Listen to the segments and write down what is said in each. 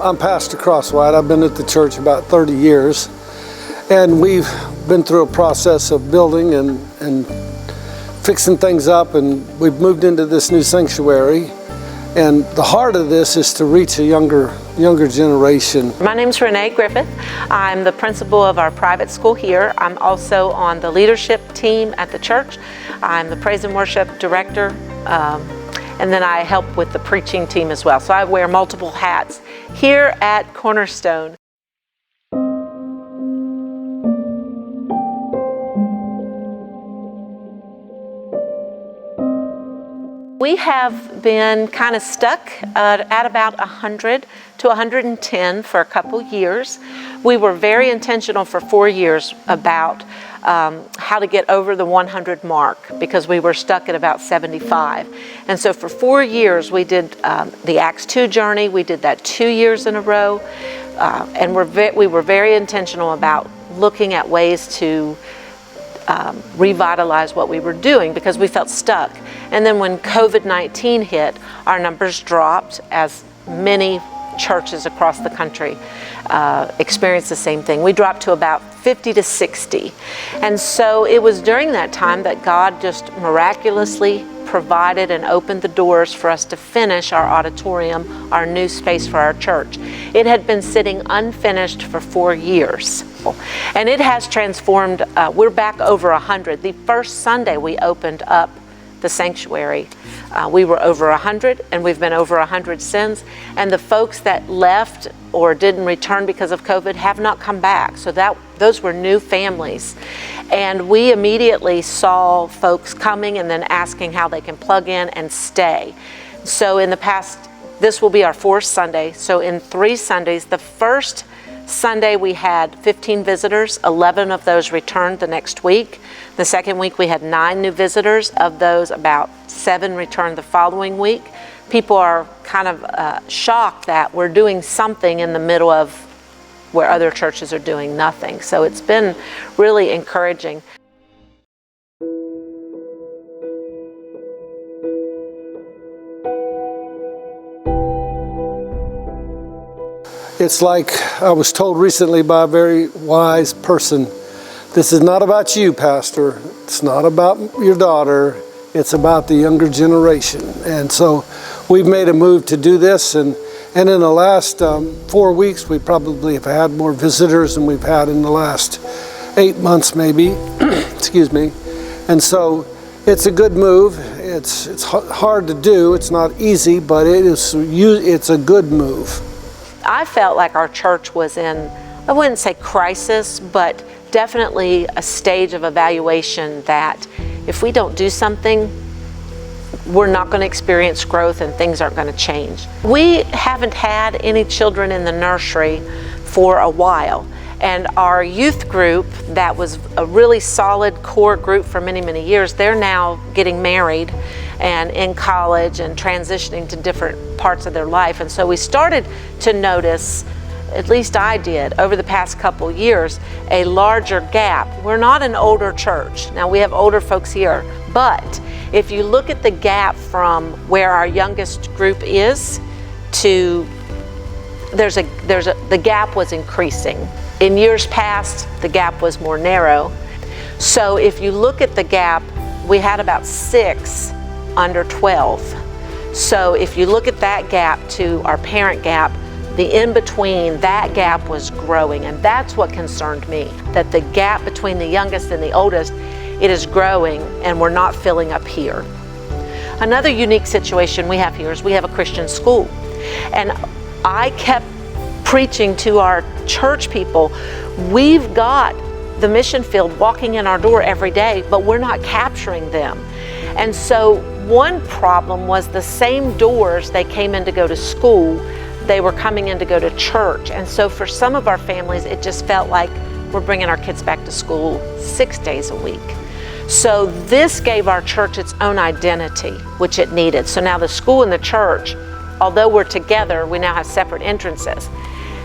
I'm Pastor Crosswhite. I've been at the church about 30 years, and we've been through a process of building and fixing things up, and we've moved into this new sanctuary. And the heart of this is to reach a younger generation. My name's Renee Griffith. I'm the principal of our private school here. I'm also on the leadership team at the church. I'm the praise and worship director. And then I help with the preaching team as well. So I wear multiple hats here at Cornerstone. We have been kind of stuck at about 100 to 110 for a couple years. We were very intentional for 4 years about how to get over the 100 mark, because we were stuck at about 75. And so for 4 years we did the Acts 2 journey. We did that 2 years in a row, and we were very intentional about looking at ways to revitalize what we were doing, because we felt stuck. And then when COVID-19 hit, our numbers dropped, as many churches across the country experienced the same thing. We dropped to about 50 to 60. And so it was during that time that God just miraculously provided and opened the doors for us to finish our auditorium, our new space for our church. It had been sitting unfinished for 4 years. And it has transformed. We're back over 100. The first Sunday we opened up the sanctuary, we were over 100, and we've been over 100 since. And the folks that left or didn't return because of COVID have not come back. So those were new families. And we immediately saw folks coming and then asking how they can plug in and stay. So in the past, this will be our 4th Sunday. So in 3 Sundays, the first Sunday we had 15 visitors, 11 of those returned the next week. The second week we had 9 new visitors. Of those, about 7 returned the following week. People are kind of shocked that we're doing something in the middle of where other churches are doing nothing. So it's been really encouraging. It's like I was told recently by a very wise person, this is not about you, Pastor. It's not about your daughter. It's about the younger generation. And so we've made a move to do this. And in the last 4 weeks, we probably have had more visitors than we've had in the last 8 months, maybe. Excuse me. And so it's a good move. It's hard to do. It's not easy, but it's a good move. I felt like our church was in, I wouldn't say crisis, but definitely a stage of evaluation that if we don't do something, we're not going to experience growth and things aren't going to change. We haven't had any children in the nursery for a while. And our youth group, that was a really solid core group for many, many years, they're now getting married and in college and transitioning to different parts of their life. And so we started to notice, at least I did, over the past couple years, a larger gap. We're not an older church. Now we have older folks here, but if you look at the gap from where our youngest group is to, the gap was increasing. In years past, the gap was more narrow. So if you look at the gap, we had about 6 under 12. So if you look at that gap to our parent gap, the in-between, that gap was growing, and that's what concerned me, that the gap between the youngest and the oldest, it is growing, and we're not filling up here. Another unique situation we have here is we have a Christian school, and I kept preaching to our church people, we've got the mission field walking in our door every day, but we're not capturing them. And so one problem was the same doors they came in to go to school, they were coming in to go to church. And so for some of our families, it just felt like we're bringing our kids back to school 6 days a week. So this gave our church its own identity, which it needed. So now the school and the church, although we're together, we now have separate entrances.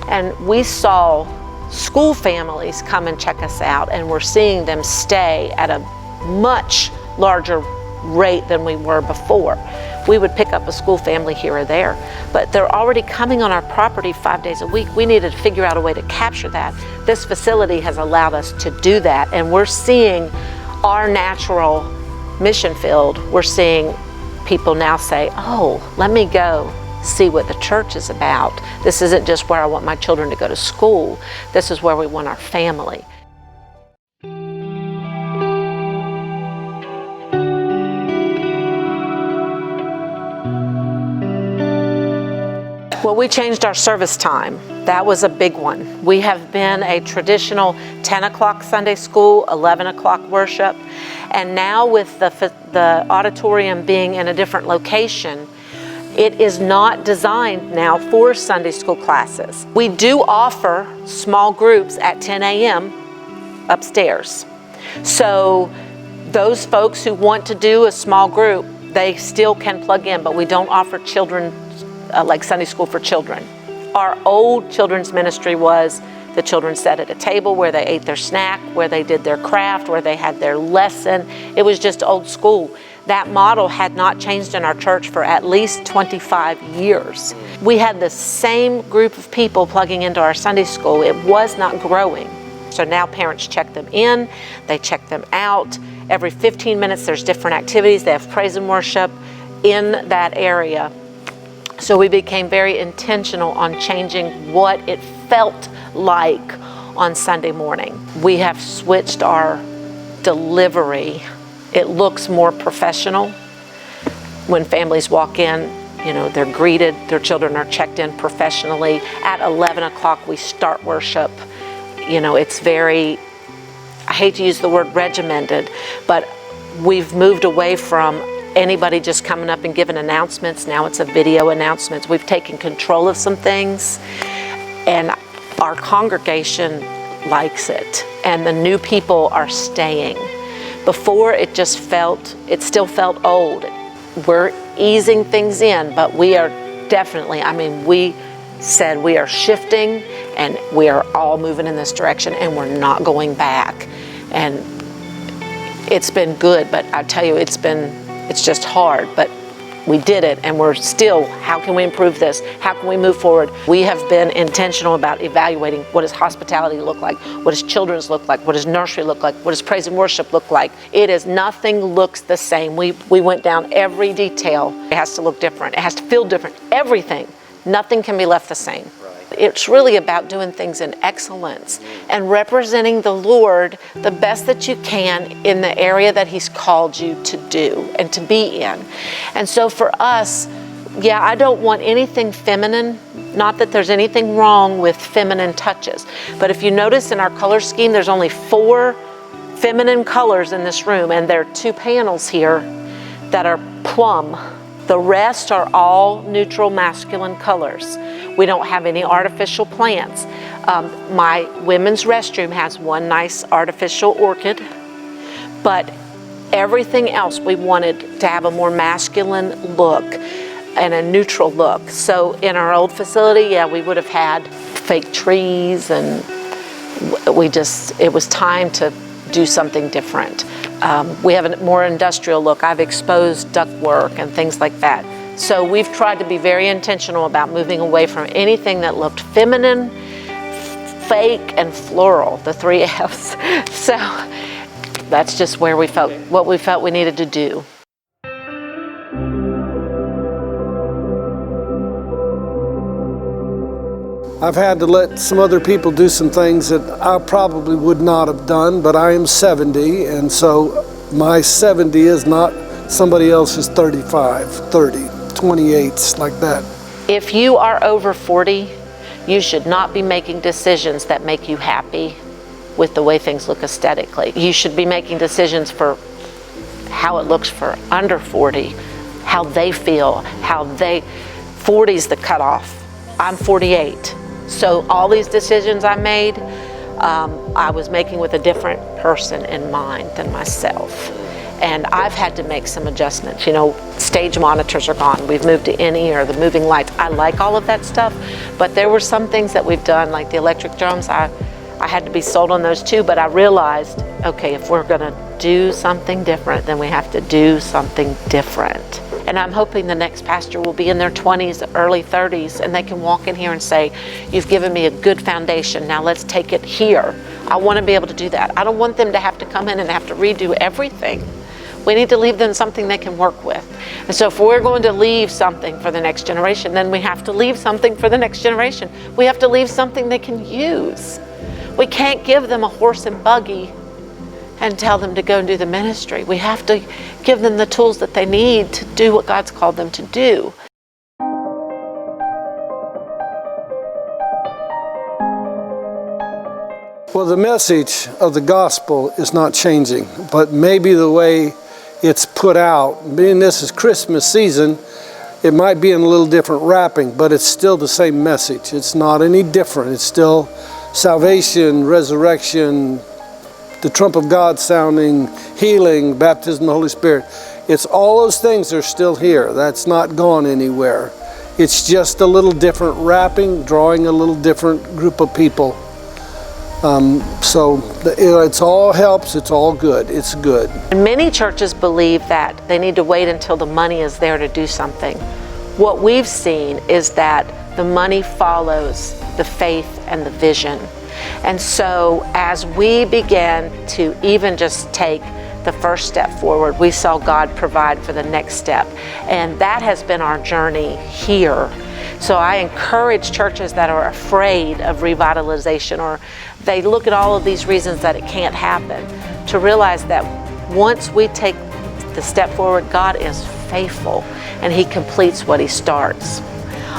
And we saw school families come and check us out, and we're seeing them stay at a much larger rate than we were before. We would pick up a school family here or there, but they're already coming on our property 5 days a week. We needed to figure out a way to capture that. This facility has allowed us to do that, and we're seeing our natural mission field. We're seeing people now say, oh, let me go see what the church is about. This isn't just where I want my children to go to school. This is where we want our family. Well, we changed our service time. That was a big one. We have been a traditional 10 o'clock Sunday school, 11 o'clock worship, and now with the auditorium being in a different location, it is not designed now for Sunday school classes. We do offer small groups at 10 a.m. upstairs. So those folks who want to do a small group, they still can plug in, but we don't offer children like Sunday school for children. Our old children's ministry was the children sat at a table where they ate their snack, where they did their craft, where they had their lesson. It was just old school. That model had not changed in our church for at least 25 years. We had the same group of people plugging into our Sunday school. It was not growing. So now parents check them in, they check them out. Every 15 minutes there's different activities. They have praise and worship in that area. So we became very intentional on changing what it felt like on Sunday morning. We have switched our delivery. It looks more professional. When families walk in, you know, they're greeted, their children are checked in professionally. At 11 o'clock, we start worship. You know, it's very, I hate to use the word regimented, but we've moved away from anybody just coming up and giving announcements. Now it's a video announcements. We've taken control of some things, and our congregation likes it, and the new people are staying. Before it still felt old. We're easing things in, but we are definitely, we said we are shifting and we are all moving in this direction and we're not going back. And it's been good, but I tell you, it's just hard, but we did it, and we're still, how can we improve this? How can we move forward? We have been intentional about evaluating what does hospitality look like? What does children's look like? What does nursery look like? What does praise and worship look like? Nothing looks the same. We went down every detail. It has to look different. It has to feel different. Everything. Nothing can be left the same. It's really about doing things in excellence and representing the Lord the best that you can in the area that He's called you to do and to be in. And so for us, I don't want anything feminine. Not that there's anything wrong with feminine touches, but if you notice in our color scheme, there's only 4 feminine colors in this room, and there are 2 panels here that are plum. The rest are all neutral masculine colors. We don't have any artificial plants. My women's restroom has one nice artificial orchid, but everything else we wanted to have a more masculine look and a neutral look. So in our old facility, we would have had fake trees, and it was time to do something different. We have a more industrial look. I've exposed ductwork and things like that. So we've tried to be very intentional about moving away from anything that looked feminine, fake, and floral, the 3 Fs. So that's just where we felt, what we felt we needed to do. I've had to let some other people do some things that I probably would not have done, but I am 70, and so my 70 is not somebody else's 35, 30, 28s, like that. If you are over 40, you should not be making decisions that make you happy with the way things look aesthetically. You should be making decisions for how it looks for under 40, how they feel, 40's the cutoff. I'm 48. So all these decisions I made, I was making with a different person in mind than myself. And I've had to make some adjustments. You know, stage monitors are gone. We've moved to NE or the moving lights. I like all of that stuff, but there were some things that we've done, like the electric drums, I had to be sold on those too, but I realized, okay, if we're gonna do something different, then we have to do something different. And I'm hoping the next pastor will be in their 20s, early 30s, and they can walk in here and say, you've given me a good foundation, now let's take it here. I want to be able to do that. I don't want them to have to come in and have to redo everything. We need to leave them something they can work with. And so if we're going to leave something for the next generation, then we have to leave something for the next generation. We have to leave something they can use. We can't give them a horse and buggy and tell them to go and do the ministry. We have to give them the tools that they need to do what God's called them to do. Well, the message of the gospel is not changing, but maybe the way it's put out, being this is Christmas season, it might be in a little different wrapping, but it's still the same message. It's not any different. It's still salvation, resurrection, the trump of God sounding, healing, baptism of the Holy Spirit. It's all those things are still here. That's not gone anywhere. It's just a little different wrapping, drawing a little different group of people. It's all helps, it's all good, it's good. And many churches believe that they need to wait until the money is there to do something. What we've seen is that the money follows the faith and the vision. And so as we began to even just take the first step forward, we saw God provide for the next step. And that has been our journey here. So I encourage churches that are afraid of revitalization, or they look at all of these reasons that it can't happen, to realize that once we take the step forward, God is faithful and He completes what He starts.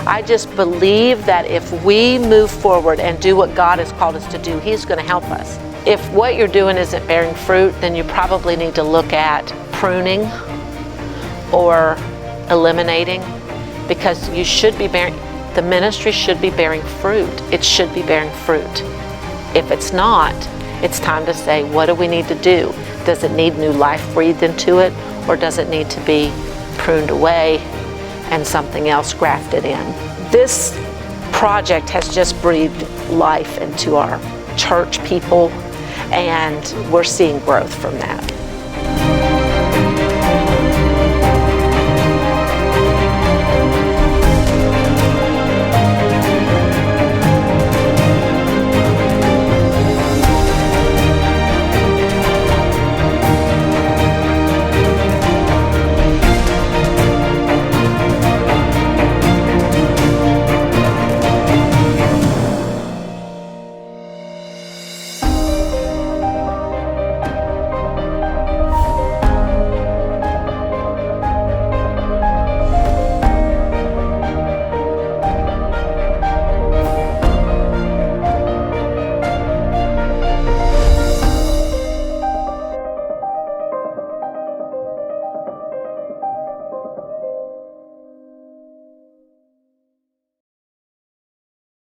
I just believe that if we move forward and do what God has called us to do, He's going to help us. If what you're doing isn't bearing fruit, then you probably need to look at pruning or eliminating, because you should be bearing, the ministry should be bearing fruit. It should be bearing fruit. If it's not, it's time to say, what do we need to do? Does it need new life breathed into it, or does it need to be pruned away and something else grafted in? This project has just breathed life into our church people, and we're seeing growth from that.